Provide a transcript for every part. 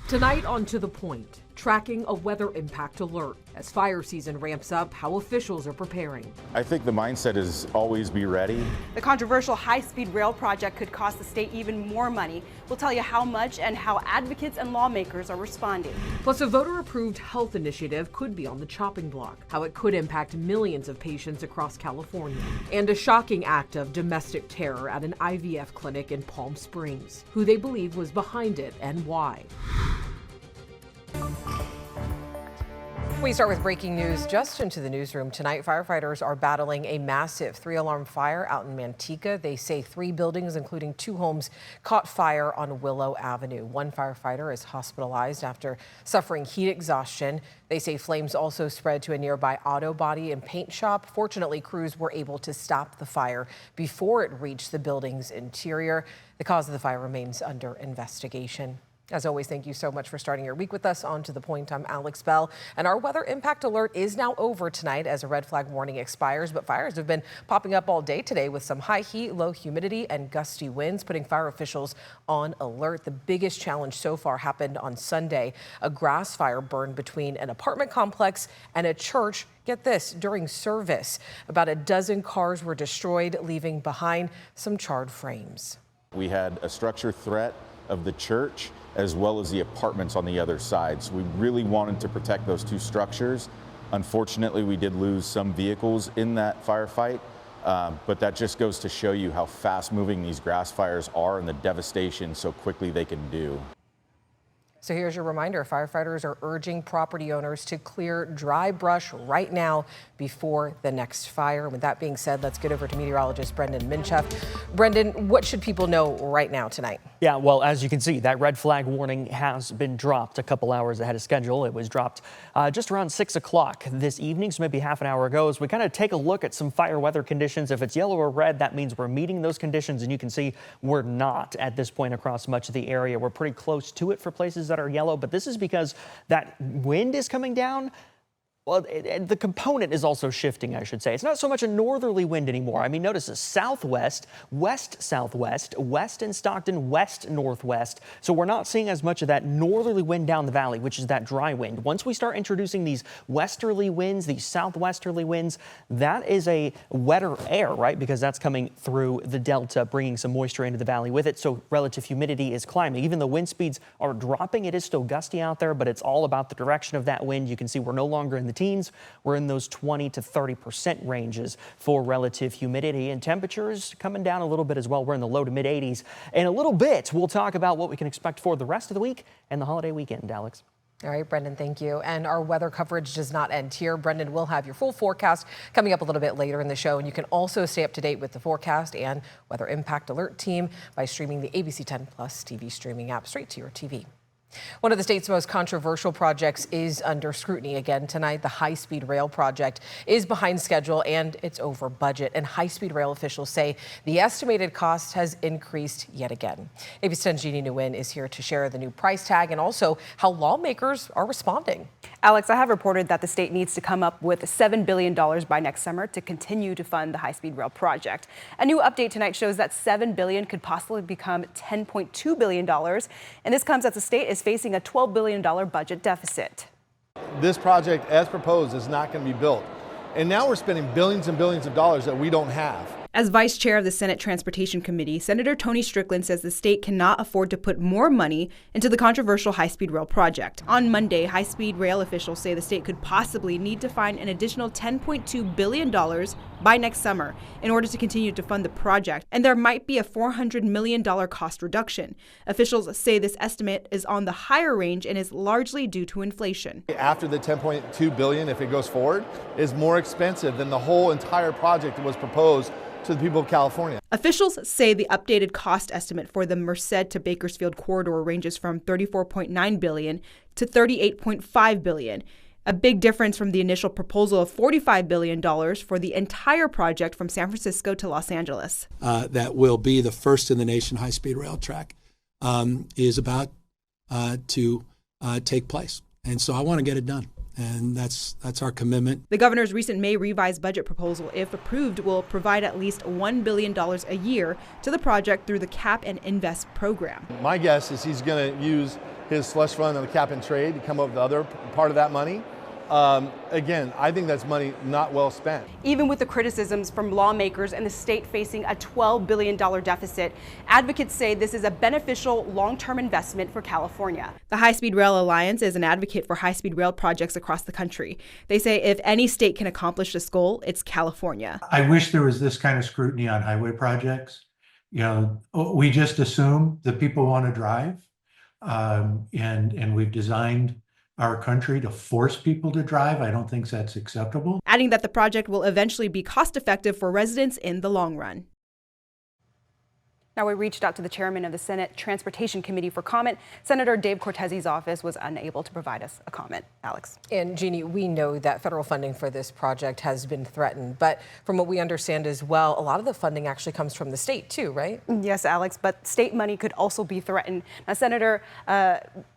Tonight on To The Point, tracking a weather impact alert. As fire season ramps up, how officials are preparing. I think the mindset is always be ready. The controversial high-speed rail project could cost the state even more money. We'll tell you how much and how advocates and lawmakers are responding. Plus, a voter-approved health initiative could be on the chopping block, how it could impact millions of patients across California. And a shocking act of domestic terror at an IVF clinic in Palm Springs, who they believe was behind it and why. We start with breaking news just into the newsroom tonight. Firefighters are battling a massive 3-alarm fire out in Manteca. They say 3 buildings, including 2 homes, caught fire on Willow Avenue. One firefighter is hospitalized after suffering heat exhaustion. They say flames also spread to a nearby auto body and paint shop. Fortunately, crews were able to stop the fire before it reached the building's interior. The cause of the fire remains under investigation. As always, thank you so much for starting your week with us. On To The Point, I'm Alex Bell. And our weather impact alert is now over tonight as a red flag warning expires. But fires have been popping up all day today with some high heat, low humidity and gusty winds, putting fire officials on alert. The biggest challenge so far happened on Sunday. A grass fire burned between an apartment complex and a church. Get this, during service. About a dozen cars were destroyed, leaving behind some charred frames. We had a structure threat of the church as well as the apartments on the other side. So we really wanted to protect those 2 structures. Unfortunately, we did lose some vehicles in that firefight, but that just goes to show you how fast moving these grass fires are and the devastation so quickly they can do. So here's your reminder. Firefighters are urging property owners to clear dry brush right now before the next fire. With that being said, let's get over to meteorologist Brendan Minchef. Brendan, what should people know right now tonight? Yeah, well, as you can see, that red flag warning has been dropped a couple hours ahead of schedule. It was dropped just around 6 o'clock this evening, so maybe half an hour ago. As we kind of take a look at some fire weather conditions, if it's yellow or red, that means we're meeting those conditions, and you can see we're not at this point across much of the area. We're pretty close to it for places that are yellow, but this is because that wind is coming down. Well, the component is also shifting, I should say. It's not so much a northerly wind anymore. I mean, notice a southwest, west-southwest, west in Stockton, west-northwest. So we're not seeing as much of that northerly wind down the valley, which is that dry wind. Once we start introducing these westerly winds, these southwesterly winds, that is a wetter air, right? Because that's coming through the delta, bringing some moisture into the valley with it. So relative humidity is climbing. Even though wind speeds are dropping, it is still gusty out there, but it's all about the direction of that wind. You can see we're no longer in the teens. We're in those 20 to 30% ranges for relative humidity, and temperatures coming down a little bit as well. We're in the low to mid 80s. In a little bit, we'll talk about what we can expect for the rest of the week and the holiday weekend, Alex. All right, Brendan, thank you. And our weather coverage does not end here. Brendan will have your full forecast coming up a little bit later in the show. And you can also stay up to date with the forecast and weather impact alert team by streaming the ABC 10 Plus TV streaming app straight to your TV. One of the state's most controversial projects is under scrutiny again tonight. The high-speed rail project is behind schedule and it's over budget. And high-speed rail officials say the estimated cost has increased yet again. ABC 10's Jeannie Nguyen is here to share the new price tag and also how lawmakers are responding. Alex, I have reported that the state needs to come up with $7 billion by next summer to continue to fund the high-speed rail project. A new update tonight shows that $7 billion could possibly become $10.2 billion. And this comes as the state is facing a $12 billion budget deficit. This project, as proposed, is not going to be built. And now we're spending billions and billions of dollars that we don't have. As vice chair of the Senate Transportation Committee, Senator Tony Strickland says the state cannot afford to put more money into the controversial high-speed rail project. On Monday, high-speed rail officials say the state could possibly need to find an additional $10.2 billion by next summer in order to continue to fund the project, and there might be a $400 million cost reduction. Officials say this estimate is on the higher range and is largely due to inflation. After the $10.2 billion, if it goes forward, is more expensive than the whole entire project that was proposed to the people of California. Officials say the updated cost estimate for the Merced to Bakersfield corridor ranges from $34.9 billion to $38.5 billion. A big difference from the initial proposal of $45 billion for the entire project from San Francisco to Los Angeles. That will be the first in the nation high-speed rail track is about to take place. And so I want to get it done. And that's our commitment. The governor's recent May revised budget proposal, if approved, will provide at least $1 billion a year to the project through the Cap and Invest program. My guess is he's going to use his slush fund and the cap and trade to come up with the other part of that money. Again, I think that's money not well spent. Even with the criticisms from lawmakers and the state facing a $12 billion deficit, advocates say this is a beneficial long-term investment for California. The High Speed Rail Alliance is an advocate for high-speed rail projects across the country. They say if any state can accomplish this goal, it's California. I wish there was this kind of scrutiny on highway projects. You know, we just assume that people want to drive, and we've designed our country to force people to drive. I don't think that's acceptable. Adding that the project will eventually be cost-effective for residents in the long run. Now, we reached out to the chairman of the Senate Transportation Committee for comment. Senator Dave Cortez's office was unable to provide us a comment. Alex. And Jeannie, we know that federal funding for this project has been threatened, but from what we understand as well, a lot of the funding actually comes from the state too, right? Yes, Alex, but state money could also be threatened. Now, Senator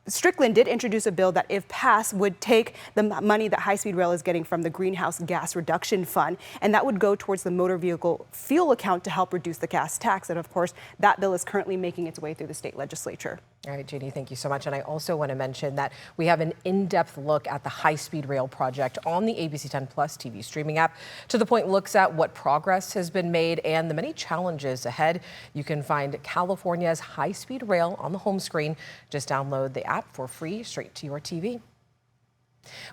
Strickland did introduce a bill that, if passed, would take the money that High Speed Rail is getting from the Greenhouse Gas Reduction Fund, and that would go towards the motor vehicle fuel account to help reduce the gas tax. And of course, that bill is currently making its way through the state legislature. All right, Jeannie, thank you so much. And I also want to mention that we have an in-depth look at the High Speed Rail project on the ABC 10 Plus TV streaming app. To the Point looks at what progress has been made and the many challenges ahead. You can find California's High Speed Rail on the home screen. Just download the app for free straight to your TV.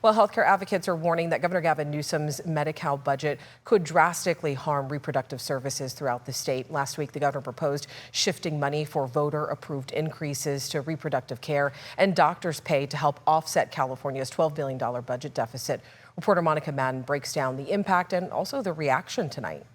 Well, healthcare advocates are warning that Governor Gavin Newsom's Medi-Cal budget could drastically harm reproductive services throughout the state. Last week, the governor proposed shifting money for voter-approved increases to reproductive care and doctors' pay to help offset California's $12 billion budget deficit. Reporter Monica Madden breaks down the impact and also the reaction tonight.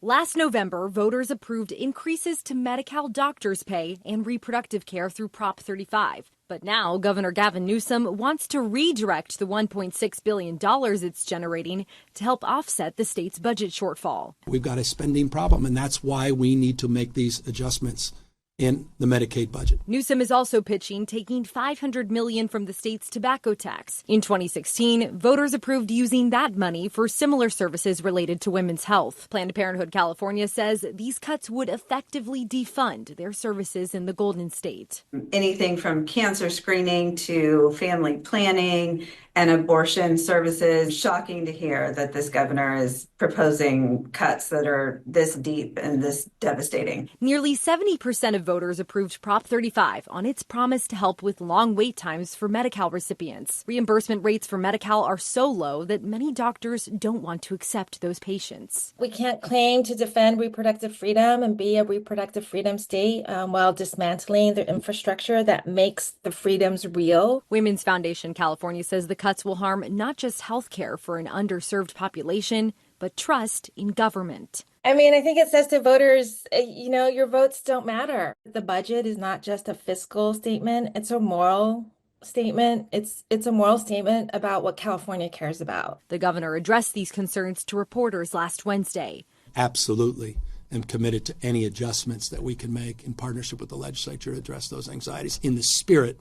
Last November, voters approved increases to Medi-Cal doctors' pay and reproductive care through Prop 35. But now Governor Gavin Newsom wants to redirect the $1.6 billion it's generating to help offset the state's budget shortfall. We've got a spending problem, and that's why we need to make these adjustments in the Medicaid budget. Newsom is also pitching taking $500 million from the state's tobacco tax. In 2016, voters approved using that money for similar services related to women's health. Planned Parenthood California says these cuts would effectively defund their services in the Golden State. Anything from cancer screening to family planning and abortion services. Shocking to hear that this governor is proposing cuts that are this deep and this devastating. Nearly 70% of voters approved Prop 35 on its promise to help with long wait times for Medi-Cal recipients. Reimbursement rates for Medi-Cal are so low that many doctors don't want to accept those patients. We can't claim to defend reproductive freedom and be a reproductive freedom state while dismantling the infrastructure that makes the freedoms real. Women's Foundation California says the cuts will harm not just health care for an underserved population, but trust in government. I mean, I think it says to voters, your votes don't matter. The budget is not just a fiscal statement, it's a moral statement. It's a moral statement about what California cares about. The governor addressed these concerns to reporters last Wednesday. Absolutely am committed to any adjustments that we can make in partnership with the legislature to address those anxieties in the spirit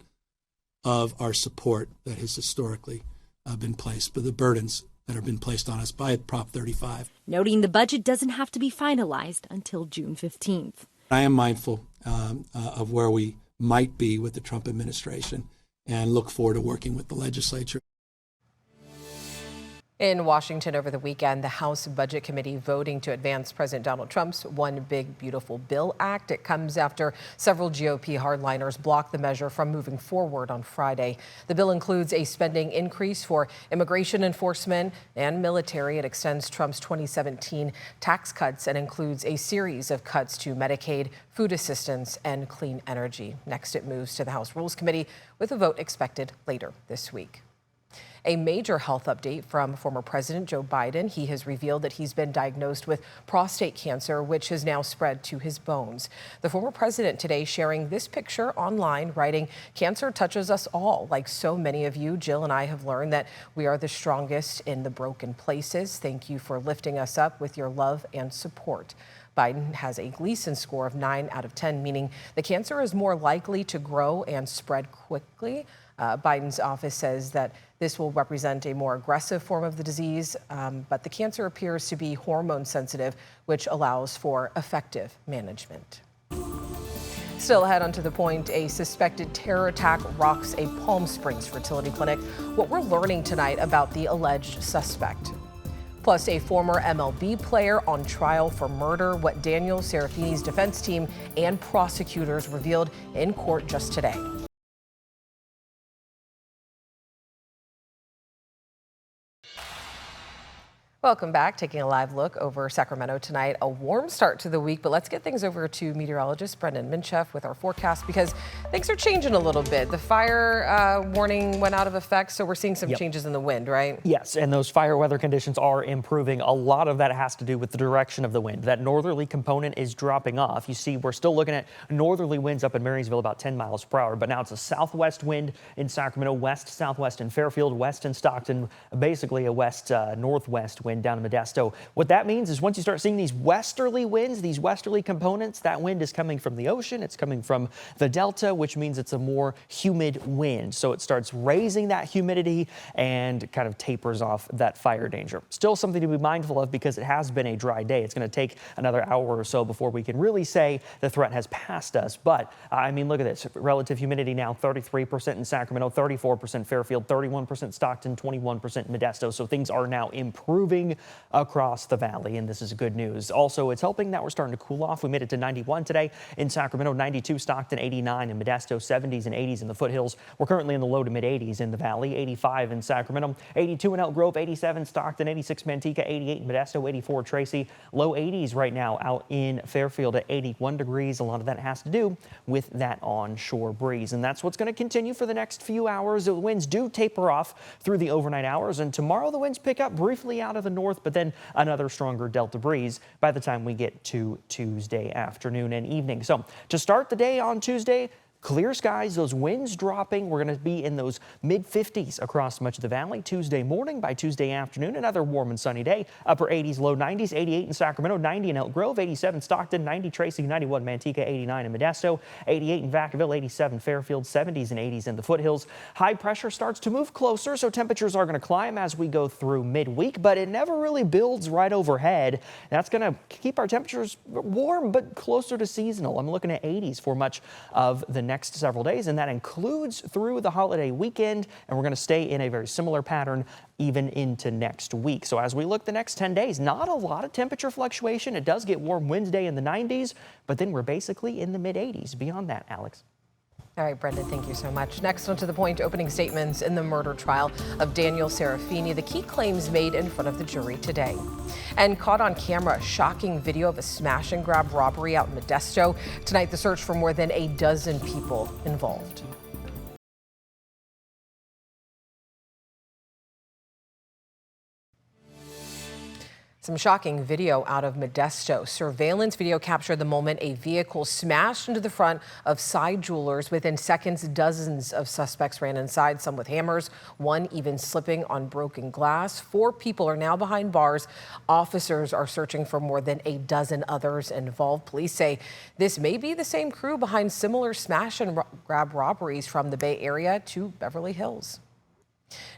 of our support that has historically been placed, but the burdens that have been placed on us by Prop 35. Noting the budget doesn't have to be finalized until June 15th. I am mindful of where we might be with the Trump administration and look forward to working with the legislature. In Washington over the weekend, the House Budget Committee voting to advance President Donald Trump's One Big Beautiful Bill Act. It comes after several GOP hardliners blocked the measure from moving forward on Friday. The bill includes a spending increase for immigration enforcement and military. It extends Trump's 2017 tax cuts and includes a series of cuts to Medicaid, food assistance, and clean energy. Next, it moves to the House Rules Committee with a vote expected later this week. A major health update from former President Joe Biden. He has revealed that he's been diagnosed with prostate cancer, which has now spread to his bones. The former president today sharing this picture online, writing, "Cancer touches us all. Like so many of you, Jill and I have learned that we are the strongest in the broken places. Thank you for lifting us up with your love and support." Biden has a Gleason score of 9 out of 10, meaning the cancer is more likely to grow and spread quickly. Biden's office says that this will represent a more aggressive form of the disease, but the cancer appears to be hormone sensitive, which allows for effective management. Still ahead onto the point, a suspected terror attack rocks a Palm Springs fertility clinic. What we're learning tonight about the alleged suspect. Plus, a former MLB player on trial for murder, what Daniel Serafini's defense team and prosecutors revealed in court just today. Welcome back. Taking a live look over Sacramento tonight. A warm start to the week, but let's get things over to meteorologist Brendan Minchef with our forecast because things are changing a little bit. The fire warning went out of effect, so we're seeing some changes in the wind, right? Yes, and those fire weather conditions are improving. A lot of that has to do with the direction of the wind. That northerly component is dropping off. You see, we're still looking at northerly winds up in Marysville about 10 miles per hour, but now it's a southwest wind in Sacramento, west, southwest in Fairfield, west in Stockton, basically a west northwest wind down in Modesto. What that means is once you start seeing these westerly winds, these westerly components, that wind is coming from the ocean. It's coming from the Delta, which means it's a more humid wind. So it starts raising that humidity and kind of tapers off that fire danger. Still something to be mindful of because it has been a dry day. It's going to take another hour or so before we can really say the threat has passed us. But I mean, look at this. Relative humidity now 33% in Sacramento, 34% Fairfield, 31% Stockton, 21% Modesto. So things are now improving across the valley, and this is good news. Also, it's helping that we're starting to cool off. We made it to 91 today in Sacramento, 92 Stockton, 89 in Modesto, 70s and 80s in the foothills. We're currently in the low to mid 80s in the valley, 85 in Sacramento, 82 in Elk Grove, 87 Stockton, 86 Manteca, 88 in Modesto, 84 Tracy, low 80s right now out in Fairfield at 81 degrees. A lot of that has to do with that onshore breeze, and that's what's going to continue for the next few hours. The winds do taper off through the overnight hours, and tomorrow the winds pick up briefly out of the north, but then another stronger Delta breeze by the time we get to Tuesday afternoon and evening. So to start the day on Tuesday, clear skies, those winds dropping. We're going to be in those mid 50s across much of the valley. Tuesday morning, by Tuesday afternoon, another warm and sunny day. Upper 80s, low 90s, 88 in Sacramento, 90 in Elk Grove, 87 Stockton, 90 Tracy, 91 Manteca, 89 in Modesto, 88 in Vacaville, 87 Fairfield, 70s and 80s in the foothills. High pressure starts to move closer, so temperatures are going to climb as we go through midweek, but it never really builds right overhead. That's going to keep our temperatures warm, but closer to seasonal. I'm looking at 80s for much of the next several days, and that includes through the holiday weekend, and we're going to stay in a very similar pattern even into next week. So as we look the next 10 days, not a lot of temperature fluctuation. It does get warm Wednesday in the 90s, but then we're basically in the mid 80s. Beyond that, Alex. All right, Brendan, thank you so much. Next, on to the point, opening statements in the murder trial of Daniel Serafini, the key claims made in front of the jury today. And caught on camera, shocking video of a smash and grab robbery out in Modesto. Tonight, the search for more than a dozen people involved. Some shocking video out of Modesto. Surveillance video captured the moment a vehicle smashed into the front of Side Jewelers. Within seconds, dozens of suspects ran inside, some with hammers, one even slipping on broken glass. 4 people are now behind bars. Officers are searching for more than a dozen others involved. Police say this may be the same crew behind similar smash and grab robberies from the Bay Area to Beverly Hills.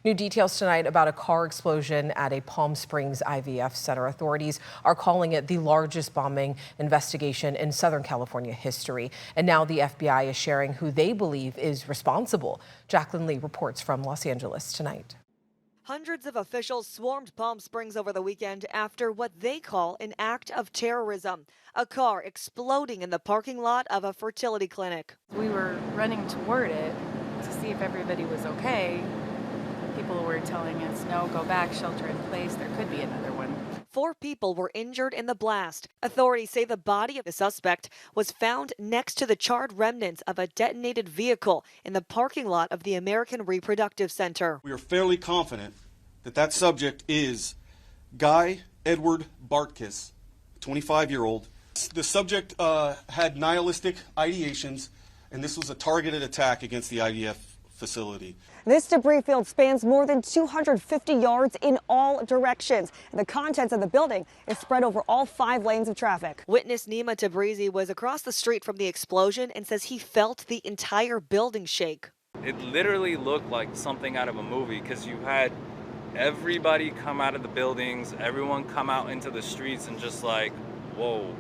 New details tonight about a car explosion at a Palm Springs IVF center. Authorities are calling it the largest bombing investigation in Southern California history. And now the FBI is sharing who they believe is responsible. Jacqueline Lee reports from Los Angeles tonight. Hundreds of officials swarmed Palm Springs over the weekend after what they call an act of terrorism. A car exploding in the parking lot of a fertility clinic. We were running toward it to see if everybody was okay. People were telling us, no, go back, shelter in place. There could be another one. 4 people were injured in the blast. Authorities say the body of the suspect was found next to the charred remnants of a detonated vehicle in the parking lot of the American Reproductive Center. We are fairly confident that that subject is Guy Edward Bartkus, 25-year-old. The subject had nihilistic ideations, and this was a targeted attack against the IVF facility. This debris field spans more than 250 yards in all directions. And the contents of the building is spread over all 5 lanes of traffic. Witness Nima Tabrizi was across the street from the explosion and says he felt the entire building shake. It literally looked like something out of a movie because you had everybody come out of the buildings, everyone come out into the streets and just like, whoa,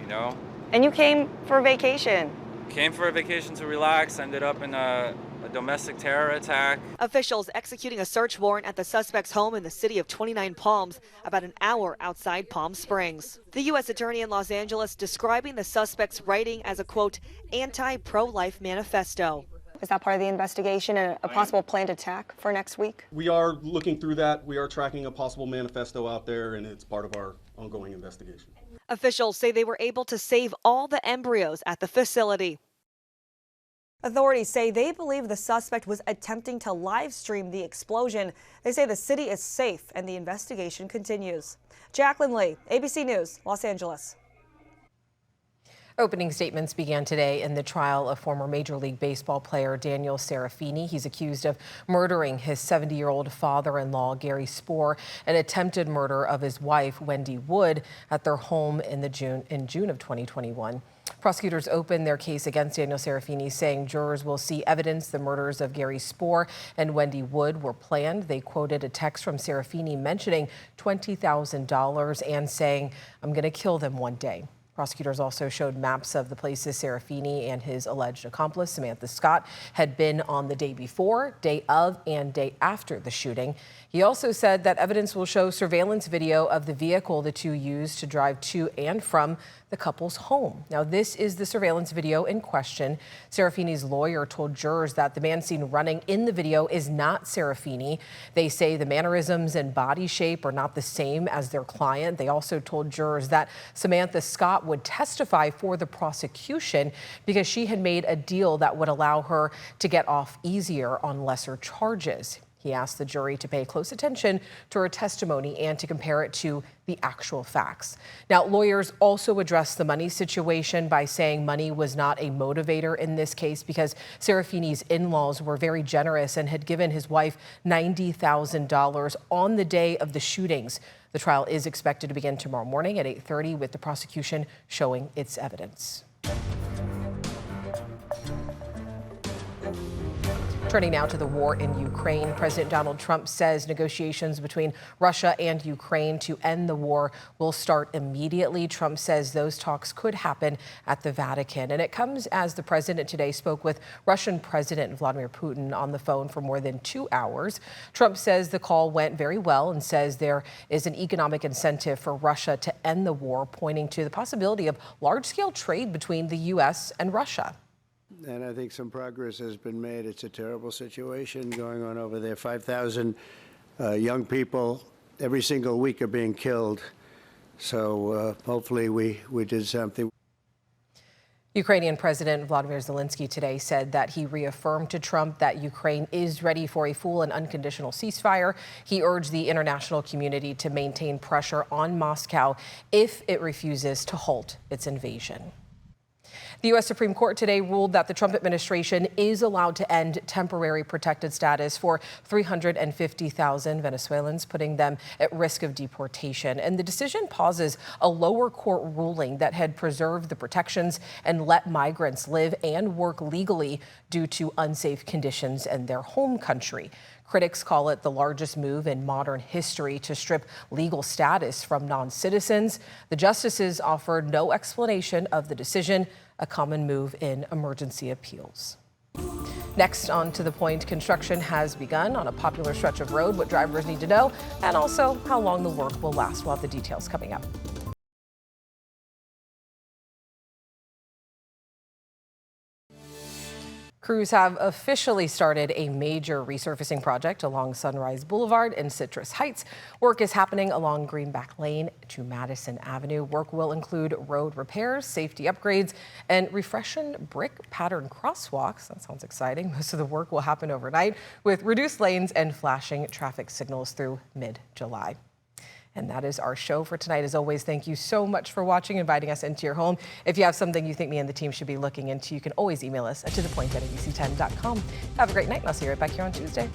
you know? And you came for vacation. Came for a vacation to relax, ended up in a domestic terror attack. Officials executing a search warrant at the suspect's home in the city of 29 Palms, about an hour outside Palm Springs. The U.S. Attorney in Los Angeles describing the suspect's writing as a, quote, anti-pro-life manifesto. Is that part of the investigation and a possible planned attack for next week? We are looking through that. We are tracking a possible manifesto out there, and it's part of our ongoing investigation. Officials say they were able to save all the embryos at the facility. Authorities say they believe the suspect was attempting to live stream the explosion. They say the city is safe and the investigation continues. Jacqueline Lee, ABC News, Los Angeles. Opening statements began today in the trial of former Major League Baseball player Daniel Serafini. He's accused of murdering his 70-year-old father-in-law, Gary Spoor, and attempted murder of his wife, Wendy Wood, at their home in June of 2021. Prosecutors opened their case against Daniel Serafini, saying jurors will see evidence the murders of Gary Spoor and Wendy Wood were planned. They quoted a text from Serafini mentioning $20,000 and saying, "I'm going to kill them one day." Prosecutors also showed maps of the places Serafini and his alleged accomplice, Samantha Scott, had been on the day before, day of, and day after the shooting. He also said that evidence will show surveillance video of the vehicle the two used to drive to and from the couple's home. Now, this is the surveillance video in question. Serafini's lawyer told jurors that the man seen running in the video is not Serafini. They say the mannerisms and body shape are not the same as their client. They also told jurors that Samantha Scott would testify for the prosecution because she had made a deal that would allow her to get off easier on lesser charges. He asked the jury to pay close attention to her testimony and to compare it to the actual facts. Now, lawyers also addressed the money situation by saying money was not a motivator in this case because Serafini's in-laws were very generous and had given his wife $90,000 on the day of the shootings. The trial is expected to begin tomorrow morning at 8:30 with the prosecution showing its evidence. Turning now to the war in Ukraine, President Donald Trump says negotiations between Russia and Ukraine to end the war will start immediately. Trump says those talks could happen at the Vatican. And it comes as the president today spoke with Russian President Vladimir Putin on the phone for more than 2 hours. Trump says the call went very well and says there is an economic incentive for Russia to end the war, pointing to the possibility of large-scale trade between the U.S. and Russia. And I think some progress has been made. It's a terrible situation going on over there. 5,000 young people every single week are being killed. So hopefully we did something. Ukrainian President Vladimir Zelensky today said that he reaffirmed to Trump that Ukraine is ready for a full and unconditional ceasefire. He urged the international community to maintain pressure on Moscow if it refuses to halt its invasion. The U.S. Supreme Court today ruled that the Trump administration is allowed to end temporary protected status for 350,000 Venezuelans, putting them at risk of deportation. And the decision pauses a lower court ruling that had preserved the protections and let migrants live and work legally due to unsafe conditions in their home country. Critics call it the largest move in modern history to strip legal status from non-citizens. The justices offered no explanation of the decision, a common move in emergency appeals. Next, on To the Point, construction has begun on a popular stretch of road, what drivers need to know, and also how long the work will last. We'll have the details coming up. Crews have officially started a major resurfacing project along Sunrise Boulevard in Citrus Heights. Work is happening along Greenback Lane to Madison Avenue. Work will include road repairs, safety upgrades, and refreshing brick pattern crosswalks. That sounds exciting. Most of the work will happen overnight with reduced lanes and flashing traffic signals through mid-July. And that is our show for tonight. As always, thank you so much for watching, inviting us into your home. If you have something you think me and the team should be looking into, you can always email us at tothepoint@abc10.com. Have a great night, and I'll see you right back here on Tuesday.